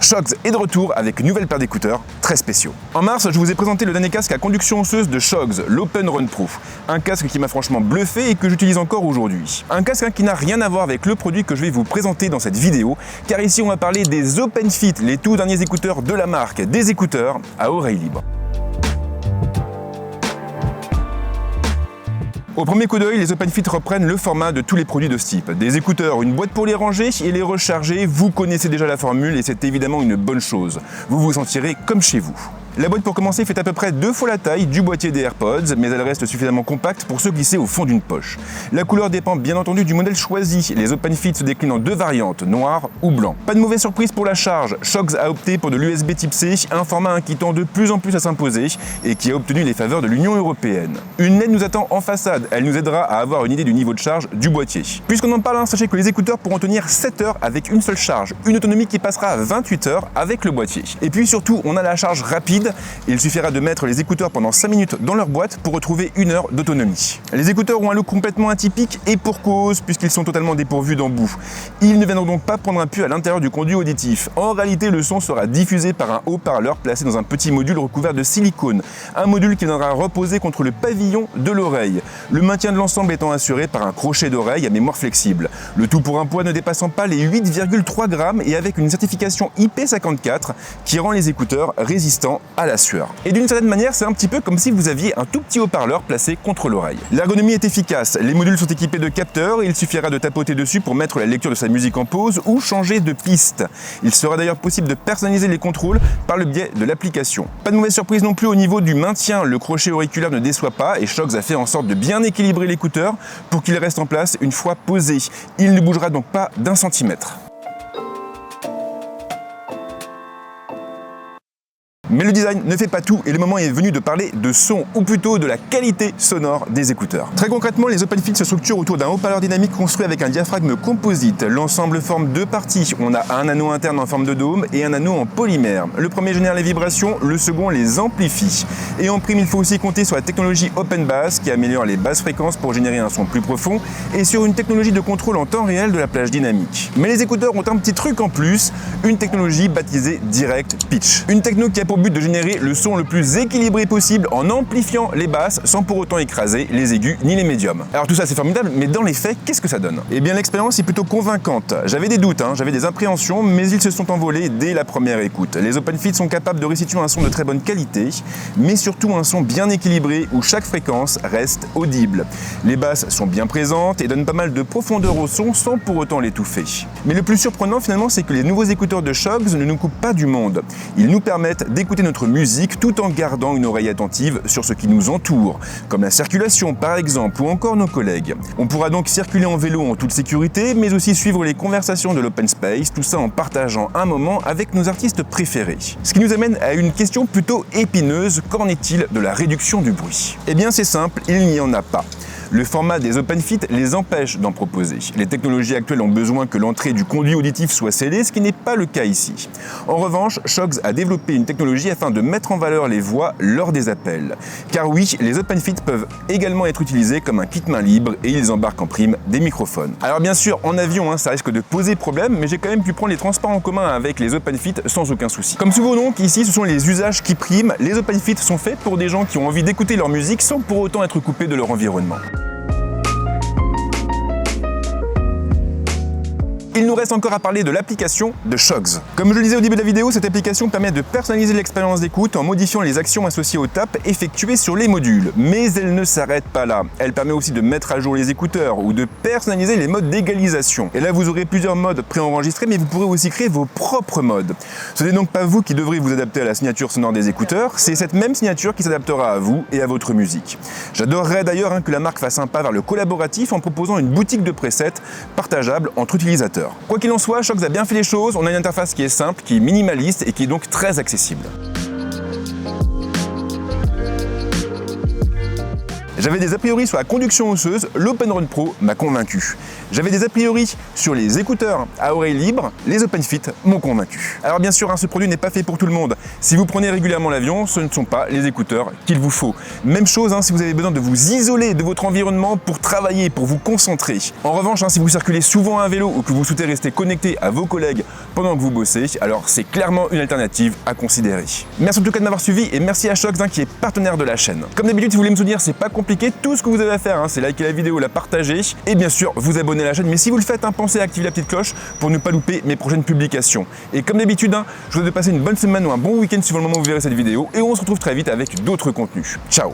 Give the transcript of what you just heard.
Shogz est de retour avec une nouvelle paire d'écouteurs très spéciaux. En mars, je vous ai présenté le dernier casque à conduction osseuse de Shogz, l'Open Run Pro. Un casque qui m'a franchement bluffé et que j'utilise encore aujourd'hui. Un casque qui n'a rien à voir avec le produit que je vais vous présenter dans cette vidéo, car ici on va parler des OpenFit, les tout derniers écouteurs de la marque, des écouteurs à oreille libre. Au premier coup d'œil, les OpenFit reprennent le format de tous les produits de ce type. Des écouteurs, une boîte pour les ranger et les recharger, vous connaissez déjà la formule et c'est évidemment une bonne chose. Vous vous sentirez comme chez vous. La boîte pour commencer fait à peu près 2 fois la taille du boîtier des AirPods, mais elle reste suffisamment compacte pour se glisser au fond d'une poche. La couleur dépend bien entendu du modèle choisi. Les OpenFit se déclinent en 2 variantes, noir ou blanc. Pas de mauvaise surprise pour la charge. Shogz a opté pour de l'USB Type C, un format qui tend de plus en plus à s'imposer et qui a obtenu les faveurs de l'Union européenne. Une LED nous attend en façade, elle nous aidera à avoir une idée du niveau de charge du boîtier. Puisqu'on en parle, sachez que les écouteurs pourront tenir 7 heures avec une seule charge, une autonomie qui passera à 28 heures avec le boîtier. Et puis surtout, on a la charge rapide. Il suffira de mettre les écouteurs pendant 5 minutes dans leur boîte pour retrouver 1 heure d'autonomie. Les écouteurs ont un look complètement atypique et pour cause, puisqu'ils sont totalement dépourvus d'embout. Ils ne viendront donc pas prendre appui à l'intérieur du conduit auditif. En réalité, le son sera diffusé par un haut-parleur placé dans un petit module recouvert de silicone. Un module qui viendra reposer contre le pavillon de l'oreille. Le maintien de l'ensemble étant assuré par un crochet d'oreille à mémoire flexible. Le tout pour un poids ne dépassant pas les 8,3 grammes et avec une certification IP54 qui rend les écouteurs résistants à la sueur. Et d'une certaine manière, c'est un petit peu comme si vous aviez un tout petit haut-parleur placé contre l'oreille. L'ergonomie est efficace, les modules sont équipés de capteurs et il suffira de tapoter dessus pour mettre la lecture de sa musique en pause ou changer de piste. Il sera d'ailleurs possible de personnaliser les contrôles par le biais de l'application. Pas de mauvaise surprise non plus au niveau du maintien, le crochet auriculaire ne déçoit pas et Shogz a fait en sorte de bien équilibrer l'écouteur pour qu'il reste en place une fois posé. Il ne bougera donc pas d'1 centimètre. Mais le design ne fait pas tout et le moment est venu de parler de son, ou plutôt de la qualité sonore des écouteurs. Très concrètement, les OpenFit se structurent autour d'un haut-parleur dynamique construit avec un diaphragme composite. L'ensemble forme 2 parties. On a un anneau interne en forme de dôme et un anneau en polymère. Le premier génère les vibrations, le second les amplifie. Et en prime, il faut aussi compter sur la technologie Open Bass qui améliore les basses fréquences pour générer un son plus profond et sur une technologie de contrôle en temps réel de la plage dynamique. Mais les écouteurs ont un petit truc en plus, une technologie baptisée Direct Pitch. Une techno qui a pour but de générer le son le plus équilibré possible en amplifiant les basses sans pour autant écraser les aigus ni les médiums. Alors tout ça c'est formidable, mais dans les faits, qu'est-ce que ça donne? Eh bien l'expérience est plutôt convaincante. J'avais des doutes, j'avais des appréhensions, mais ils se sont envolés dès la première écoute. Les OpenFit sont capables de restituer un son de très bonne qualité, mais surtout un son bien équilibré où chaque fréquence reste audible. Les basses sont bien présentes et donnent pas mal de profondeur au son sans pour autant l'étouffer. Mais le plus surprenant finalement, c'est que les nouveaux écouteurs de Shogz ne nous coupent pas du monde. Ils nous permettent d'écouter notre musique tout en gardant une oreille attentive sur ce qui nous entoure, comme la circulation par exemple ou encore nos collègues. On pourra donc circuler en vélo en toute sécurité, mais aussi suivre les conversations de l'open space, tout ça en partageant un moment avec nos artistes préférés. Ce qui nous amène à une question plutôt épineuse, qu'en est-il de la réduction du bruit? Eh bien c'est simple, il n'y en a pas. Le format des OpenFit les empêche d'en proposer. Les technologies actuelles ont besoin que l'entrée du conduit auditif soit scellée, ce qui n'est pas le cas ici. En revanche, Shogz a développé une technologie afin de mettre en valeur les voix lors des appels. Car oui, les OpenFit peuvent également être utilisés comme un kit main libre et ils embarquent en prime des microphones. Alors bien sûr, en avion, ça risque de poser problème, mais j'ai quand même pu prendre les transports en commun avec les OpenFit sans aucun souci. Comme souvent donc, ici, ce sont les usages qui priment. Les OpenFit sont faits pour des gens qui ont envie d'écouter leur musique sans pour autant être coupés de leur environnement. Il nous reste encore à parler de l'application de Shogz. Comme je le disais au début de la vidéo, cette application permet de personnaliser l'expérience d'écoute en modifiant les actions associées au tap effectuées sur les modules. Mais elle ne s'arrête pas là. Elle permet aussi de mettre à jour les écouteurs ou de personnaliser les modes d'égalisation. Et là, vous aurez plusieurs modes préenregistrés, mais vous pourrez aussi créer vos propres modes. Ce n'est donc pas vous qui devrez vous adapter à la signature sonore des écouteurs, c'est cette même signature qui s'adaptera à vous et à votre musique. J'adorerais d'ailleurs que la marque fasse un pas vers le collaboratif en proposant une boutique de presets partageable entre utilisateurs. Quoi qu'il en soit, Shogz a bien fait les choses, on a une interface qui est simple, qui est minimaliste et qui est donc très accessible. J'avais des a priori sur la conduction osseuse, l'Open Run Pro m'a convaincu. J'avais des a priori sur les écouteurs à oreille libre, les OpenFit m'ont convaincu. Alors bien sûr, ce produit n'est pas fait pour tout le monde. Si vous prenez régulièrement l'avion, ce ne sont pas les écouteurs qu'il vous faut. Même chose si vous avez besoin de vous isoler de votre environnement pour travailler, pour vous concentrer. En revanche, si vous circulez souvent à un vélo ou que vous souhaitez rester connecté à vos collègues pendant que vous bossez, alors c'est clairement une alternative à considérer. Merci en tout cas de m'avoir suivi et merci à Shox qui est partenaire de la chaîne. Comme d'habitude, si vous voulez me soutenir, c'est pas compliqué. Tout ce que vous avez à faire, c'est liker la vidéo, la partager et bien sûr vous abonner à la chaîne. Mais si vous le faites, pensez à activer la petite cloche pour ne pas louper mes prochaines publications. Et comme d'habitude, je vous souhaite de passer une bonne semaine ou un bon week-end suivant le moment où vous verrez cette vidéo et on se retrouve très vite avec d'autres contenus. Ciao!